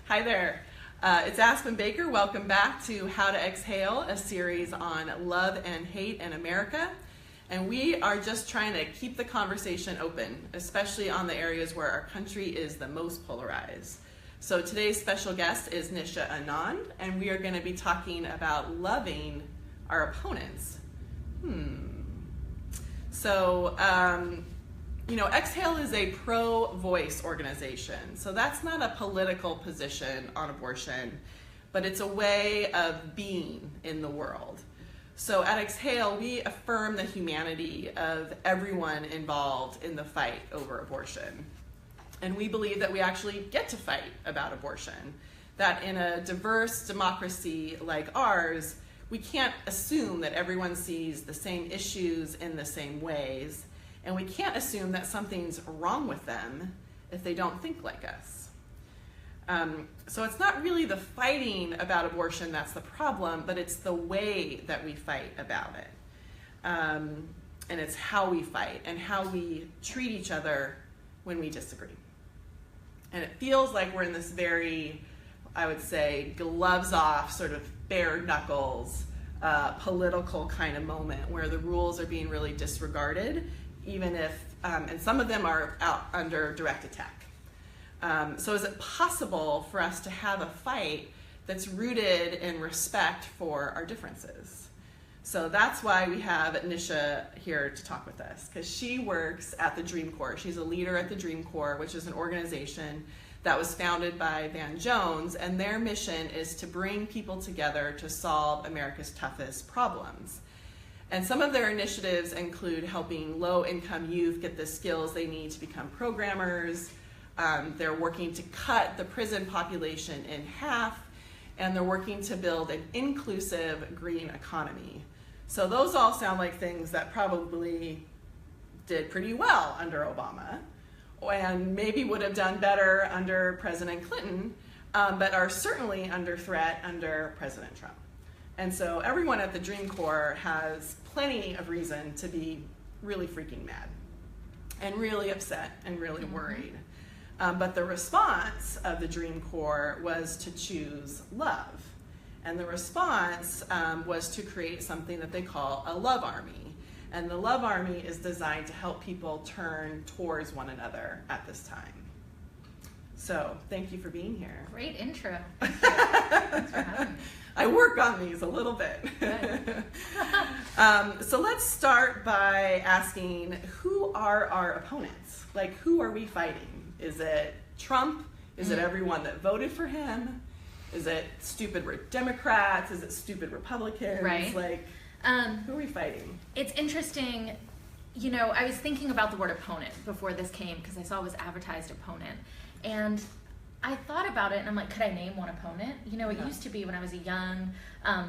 Hi there. It's Aspen Baker. Welcome back to How to Exhale, a series on love and hate in America. And we are just trying to keep the conversation open, especially on the areas where our country is the most polarized. So today's special guest is withNisha Anand, and we are going to be talking about loving our opponents. So, Exhale is a pro-voice organization. So that's not a political position on abortion, but it's a way of being in the world. So at Exhale, we affirm the humanity of everyone involved in the fight over abortion. And we believe that we actually get to fight about abortion, that in a diverse democracy like ours, we can't assume that everyone sees the same issues in the same ways, and we can't assume that something's wrong with them if they don't think like us. So it's not really the fighting about abortion that's the problem, but it's the way that we fight about it. And it's how we fight and how we treat each other when we disagree. And it feels like we're in this very, I would say, gloves off, sort of bare knuckles, political kind of moment where the rules are being really disregarded, even if, and some of them are out under direct attack. So is it possible for us to have a fight that's rooted in respect for our differences? So that's why we have withNisha here to talk with us, because she works at the Dream Corps. She's a leader at the Dream Corps, which is an organization that was founded by Van Jones, and their mission is to bring people together to solve America's toughest problems. And some of their initiatives include helping low-income youth get the skills they need to become programmers. They're working to cut the prison population in half, and they're working to build an inclusive green economy. So those all sound like things that probably did pretty well under Obama, and maybe would have done better under President Clinton, but are certainly under threat under President Trump. And so everyone at the Dream Corps has plenty of reason to be really freaking mad and really upset and really worried. But the response of the Dream Corps was to choose love. And the response was to create something that they call a love army. And the love army is designed to help people turn towards one another at this time. So thank you for being here. Great intro. Thanks for having me. I work on these a little bit. So let's start by asking, who are our opponents? Like, who are we fighting? Is it Trump? Is it everyone that voted for him? Is it stupid Democrats? Is it stupid Republicans? Right. Like, who are we fighting? It's interesting. I was thinking about the word opponent before this came because I saw it was advertised opponent. And I thought about it and I'm like, could I name one opponent? It used to be when I was a young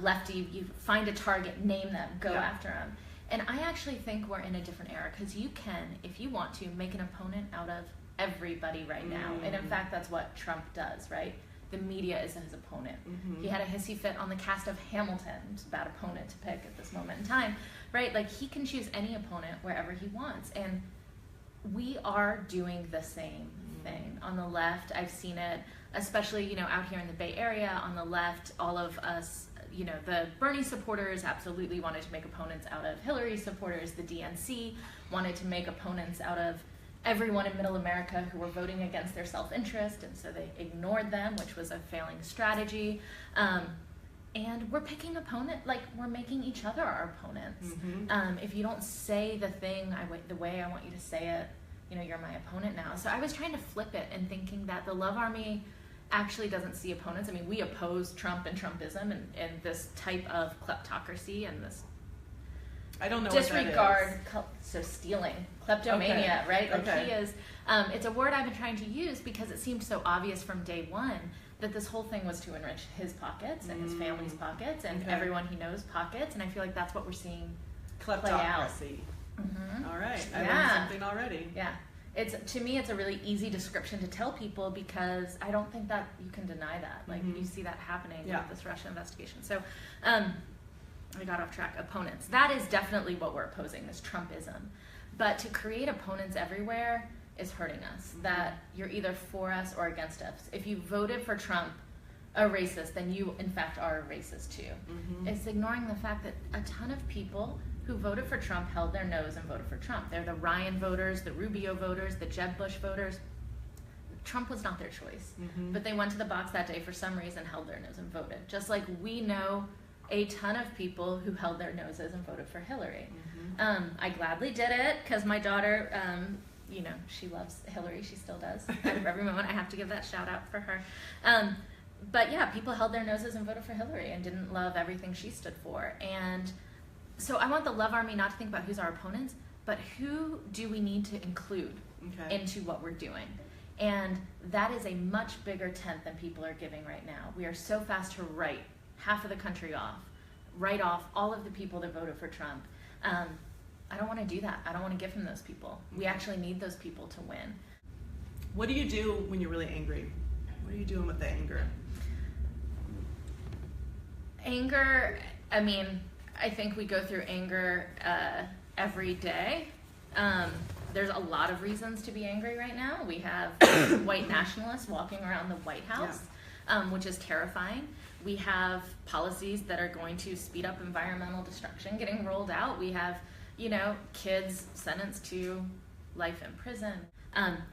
lefty, you find a target, name them, go after them. And I actually think we're in a different era because you can, if you want to, make an opponent out of everybody right now. And in fact, that's what Trump does, right? The media is his opponent. He had a hissy fit on the cast of Hamilton. It's a bad opponent to pick at this moment in time, right? Like, he can choose any opponent wherever he wants. And we are doing the same thing. On the left, I've seen it, especially, out here in the Bay Area, on the left, all of us, the Bernie supporters absolutely wanted to make opponents out of Hillary supporters. The DNC wanted to make opponents out of everyone in middle America who were voting against their self-interest, and so they ignored them, which was a failing strategy. And we're picking we're making each other our opponents. If you don't say the thing the way I want you to say it, you're my opponent now. So I was trying to flip it and thinking that the Love Army actually doesn't see opponents. I mean, we oppose Trump and Trumpism and this type of kleptocracy and this I don't know disregard, so stealing, kleptomania, right? Like he is, it's a word I've been trying to use because it seemed so obvious from day one that this whole thing was to enrich his pockets and his family's pockets and everyone he knows pockets, and I feel like that's what we're seeing play out. All right, I learned something already. Yeah, to me it's a really easy description to tell people because I don't think that you can deny that. Like you see that happening with this Russia investigation. So I got off track. Opponents. That is definitely what we're opposing, this Trumpism. But to create opponents everywhere is hurting us, that you're either for us or against us. If you voted for Trump, a racist, then you in fact are a racist too. It's ignoring the fact that a ton of people who voted for Trump held their nose and voted for Trump. They're the Ryan voters, the Rubio voters, the Jeb Bush voters. Trump was not their choice, but they went to the box that day for some reason, held their nose and voted. Just like we know a ton of people who held their noses and voted for Hillary. I gladly did it because my daughter, you know, she loves Hillary. She still does. Out of every moment, I have to give that shout out for her. But yeah, people held their noses and voted for Hillary and didn't love everything she stood for. And so I want the Love Army not to think about who's our opponents, but who do we need to include into what we're doing. And that is a much bigger tent than people are giving right now. We are so fast to write half of the country off, write off all of the people that voted for Trump. I don't want to do that. I don't want to give him those people. We actually need those people to win. What do you do when you're really angry? What are you doing with the anger? Anger, I mean, I think we go through anger every day. There's a lot of reasons to be angry right now. We have white nationalists walking around the White House, which is terrifying. We have policies that are going to speed up environmental destruction getting rolled out. We have, you know, kids sentenced to life in prison.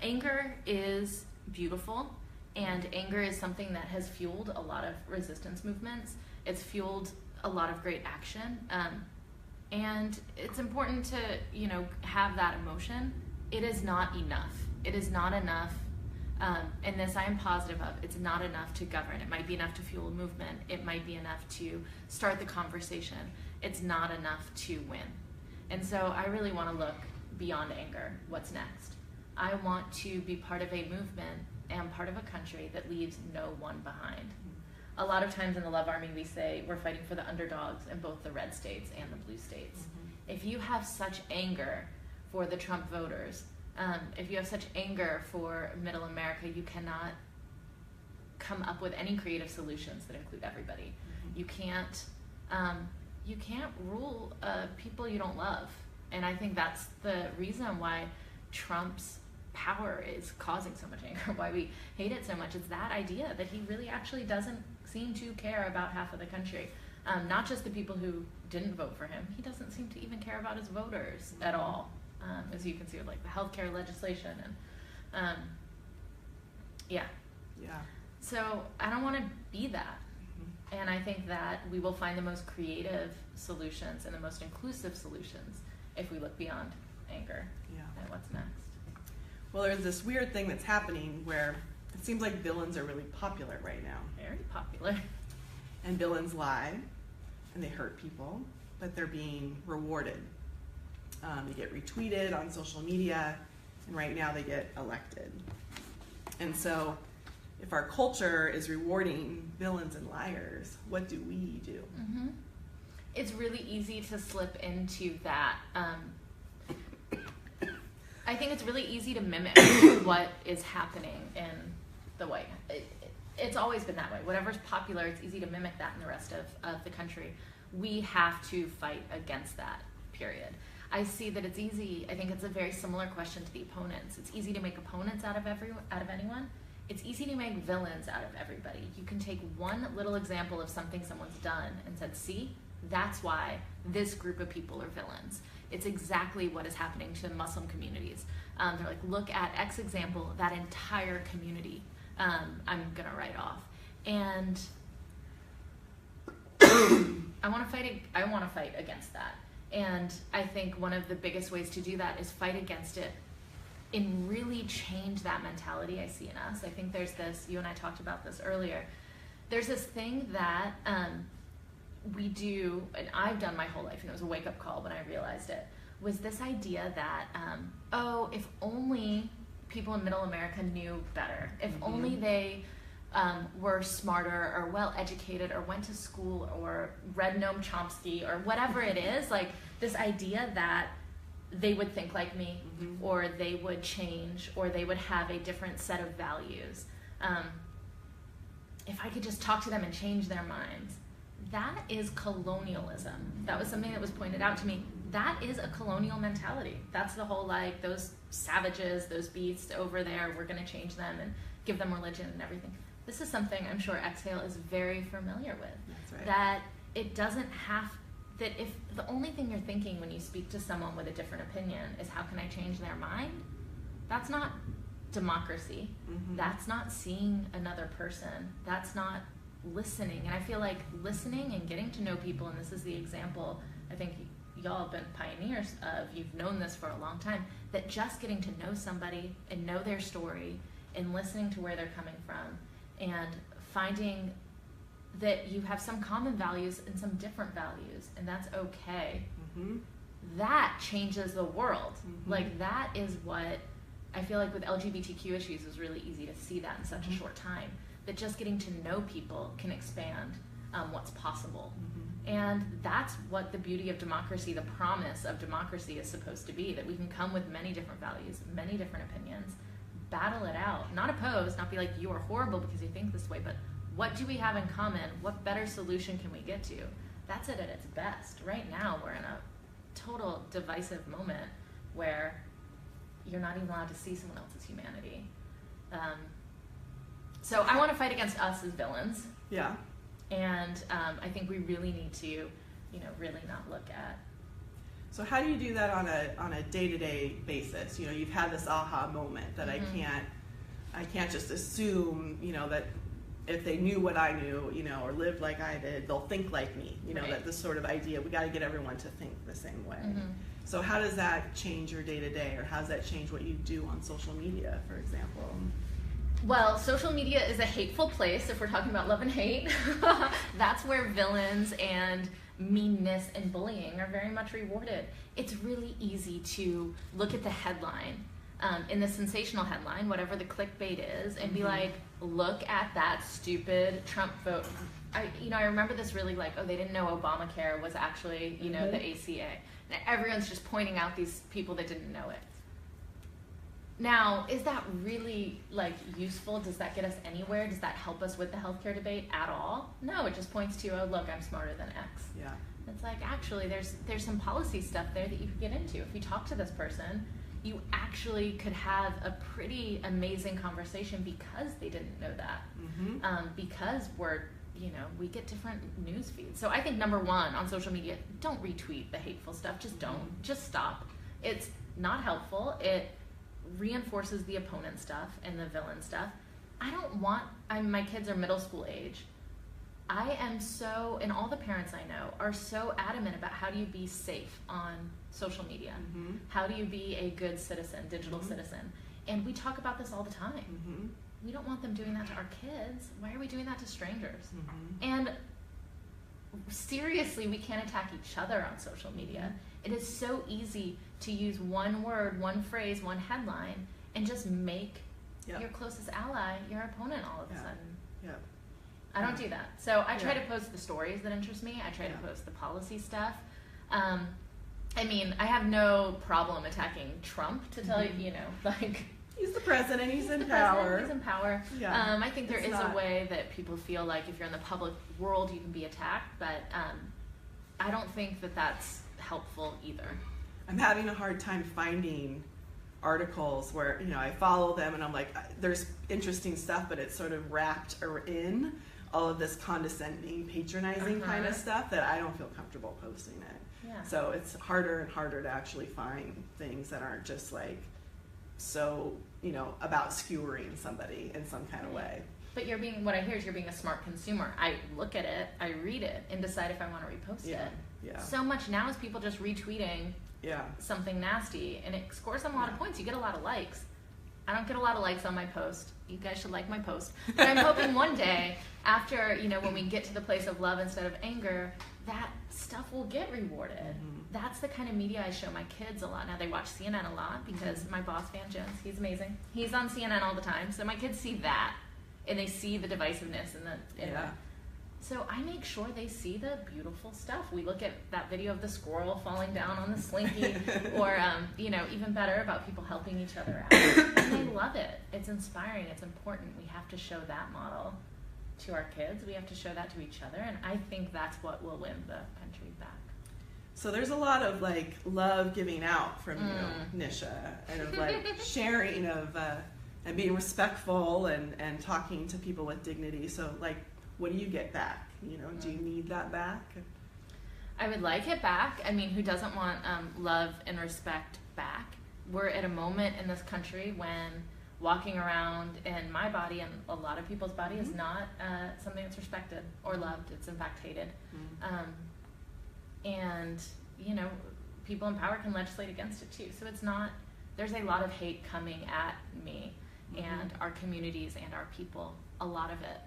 Anger is beautiful, and anger is something that has fueled a lot of resistance movements. It's fueled a lot of great action. And it's important to, you know, have that emotion. It is not enough. It is not enough. And this I am positive of. It's not enough to govern. It might be enough to fuel a movement. It might be enough to start the conversation. It's not enough to win. And so I really want to look beyond anger. What's next? I want to be part of a movement and part of a country that leaves no one behind. A lot of times in the Love Army, we say we're fighting for the underdogs in both the red states and the blue states. If you have such anger for the Trump voters, if you have such anger for middle America, you cannot come up with any creative solutions that include everybody. You can't rule people you don't love. And I think that's the reason why Trump's power is causing so much anger, why we hate it so much. It's that idea that he really actually doesn't seem to care about half of the country. Not just the people who didn't vote for him. He doesn't seem to even care about his voters at all, as you can see with like the healthcare legislation and yeah. So I don't want to be that. And I think that we will find the most creative solutions and the most inclusive solutions if we look beyond anger and what's next. Well, there's this weird thing that's happening where it seems like villains are really popular right now. Very popular. And villains lie, and they hurt people, but they're being rewarded. They get retweeted on social media, and right now they get elected. And so if our culture is rewarding villains and liars, what do we do? It's really easy to slip into that. I think it's really easy to mimic what is happening in the White House. It's always been that way. Whatever's popular, it's easy to mimic that in the rest of the country. We have to fight against that, period. I see that it's easy. I think it's a very similar question to the opponents. It's easy to make opponents out of anyone. It's easy to make villains out of everybody. You can take one little example of something someone's done and said, see, that's why this group of people are villains. It's exactly what is happening to Muslim communities. They're like, look at X example, that entire community I'm gonna write off. And I want to fight against that. And I think one of the biggest ways to do that is fight against it and really change that mentality I see in us. I think there's this, you and I talked about this earlier, there's this thing that we do, and I've done my whole life, and it was a wake-up call when I realized it, was this idea that, if only people in middle America knew better, if only they were smarter or well-educated or went to school or read Noam Chomsky or whatever it is, like this idea that they would think like me, or they would change, or they would have a different set of values. If I could just talk to them and change their minds. That is colonialism. That was something that was pointed out to me. That is a colonial mentality. That's the whole, like, those savages, those beasts over there, we're going to change them and give them religion and everything. This is something I'm sure Exhale is very familiar with. That's right. That it doesn't have, that if the only thing you're thinking when you speak to someone with a different opinion is how can I change their mind, that's not democracy. Mm-hmm. That's not seeing another person. That's not listening. And I feel like listening and getting to know people, and this is the example I think y'all have been pioneers of, you've known this for a long time, that just getting to know somebody and know their story and listening to where they're coming from and finding that you have some common values and some different values, and that's okay. Mm-hmm. That changes the world. Mm-hmm. Like, that is what I feel like with LGBTQ issues is really easy to see that in such a short time, that just getting to know people can expand what's possible. Mm-hmm. And that's what the beauty of democracy, the promise of democracy is supposed to be, that we can come with many different values, many different opinions, battle it out, not oppose, not be like, you are horrible because you think this way, but what do we have in common? What better solution can we get to? That's it at its best. Right now, we're in a total divisive moment where you're not even allowed to see someone else's humanity. So I want to fight against us as villains. Yeah. And I think we really need to, really not look at. So how do you do that on a day-to-day basis? You've had this aha moment that Mm-hmm. I can't just assume, that if they knew what I knew, or lived like I did, they'll think like me. Right. That this sort of idea, we got to get everyone to think the same way. Mm-hmm. So how does that change your day-to-day, or how does that change what you do on social media, for example? Well, social media is a hateful place if we're talking about love and hate. That's where villains and meanness and bullying are very much rewarded. It's really easy to look at the headline, in the sensational headline, whatever the clickbait is, and be like, look at that stupid Trump vote. I remember this really they didn't know Obamacare was actually, the ACA. And everyone's just pointing out these people that didn't know it. Now, is that really useful? Does that get us anywhere? Does that help us with the healthcare debate at all? No, it just points to, oh, look, I'm smarter than X. Yeah. It's actually, there's some policy stuff there that you could get into. If you talk to this person, you actually could have a pretty amazing conversation because they didn't know that. Mm-hmm. Because we get different news feeds. So I think number one on social media, don't retweet the hateful stuff. Just don't. Just stop. It's not helpful. It reinforces the opponent stuff and the villain stuff. My kids are middle school age. I am so, and all the parents I know are so adamant about how do you be safe on social media? Mm-hmm. How do you be a good citizen, digital citizen? And we talk about this all the time. Mm-hmm. We don't want them doing that to our kids. Why are we doing that to strangers? Mm-hmm. And seriously, we can't attack each other on social media. It is so easy to use one word, one phrase, one headline, and just make your closest ally your opponent all of a sudden. Yeah. I don't do that. So I try to post the stories that interest me. I try to post the policy stuff. I have no problem attacking Trump, to tell you, He's the president. He's in power. He's in power. Yeah. I think there is a way that people feel like if you're in the public world, you can be attacked, but I don't think that that's helpful either. I'm having a hard time finding articles where, I follow them and I'm like, there's interesting stuff, but it's sort of wrapped in all of this condescending, patronizing kind of stuff that I don't feel comfortable posting it. Yeah. So it's harder and harder to actually find things that aren't just so, about skewering somebody in some kind of way. But what I hear is you're being a smart consumer. I look at it, I read it, and decide if I want to repost it. Yeah. So much now is people just retweeting something nasty, and it scores them a lot of points. You get a lot of likes. I don't get a lot of likes on my post. You guys should like my post. But I'm hoping one day, after, when we get to the place of love instead of anger, that stuff will get rewarded. Mm-hmm. That's the kind of media I show my kids a lot. Now, they watch CNN a lot because my boss, Van Jones, he's amazing. He's on CNN all the time. So my kids see that, and they see the divisiveness and so I make sure they see the beautiful stuff. We look at that video of the squirrel falling down on the slinky, or even better, about people helping each other out. And they love it. It's inspiring. It's important. We have to show that model to our kids. We have to show that to each other, and I think that's what will win the country back. So there's a lot of like love giving out from you, Nisha, and of like sharing of and being respectful and talking to people with dignity. So like, what do you get back? You know, do you need that back? I would like it back. I mean, who doesn't want love and respect back? We're at a moment in this country when walking around in my body and a lot of people's body is not something that's respected or loved. It's in fact hated. And, you know, people in power can legislate against it too. So it's not, there's a lot of hate coming at me and our communities and our people, a lot of it.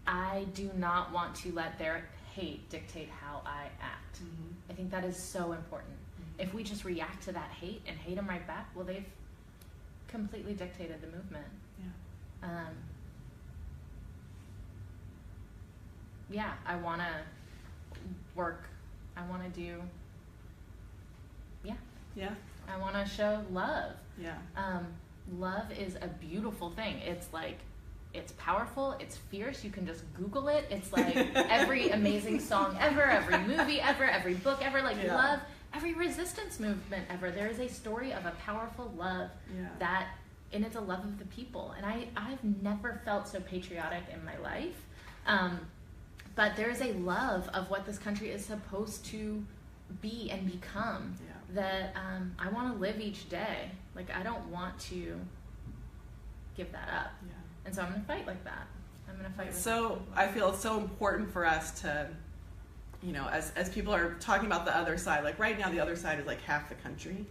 I do not want to let their hate dictate how I act. I think that is so important. If we just react to that hate and hate them right back, well, they've completely dictated the movement. I want to work. I want to do, I want to show love. Love is a beautiful thing. It's like, it's powerful, it's fierce, you can just Google it. It's like every amazing song ever, every movie ever, every book ever, like love, every resistance movement ever. There is a story of a powerful love that, and it's a love of the people. And I've never felt so patriotic in my life. But there is a love of what this country is supposed to be and become that I want to live each day. Like, I don't want to give that up. And so I'm going to fight like that. I'm going to fight. So I feel it's so important for us to, you know, as people are talking about the other side, like right now the other side is like half the country.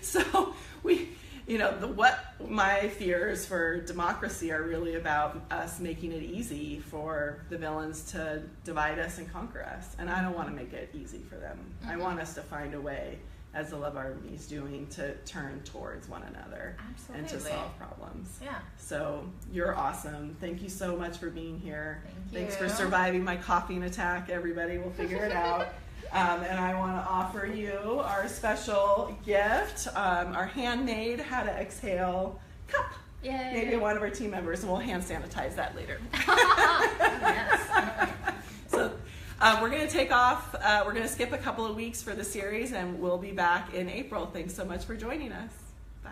So we, you know, what my fears for democracy are really about us making it easy for the villains to divide us and conquer us. And I don't want to make it easy for them. I want us to find a way, as the Love Army is doing, to turn towards one another and to solve problems. So you're awesome. Thank you so much for being here. Thanks for surviving my coughing attack, everybody. We'll figure it out. And I want to offer you our special gift, our handmade How to Exhale cup. Yay. Maybe one of our team members, and we'll hand sanitize that later. So we're going to take off. We're going to skip a couple of weeks for the series, and we'll be back in April. Thanks so much for joining us. Bye.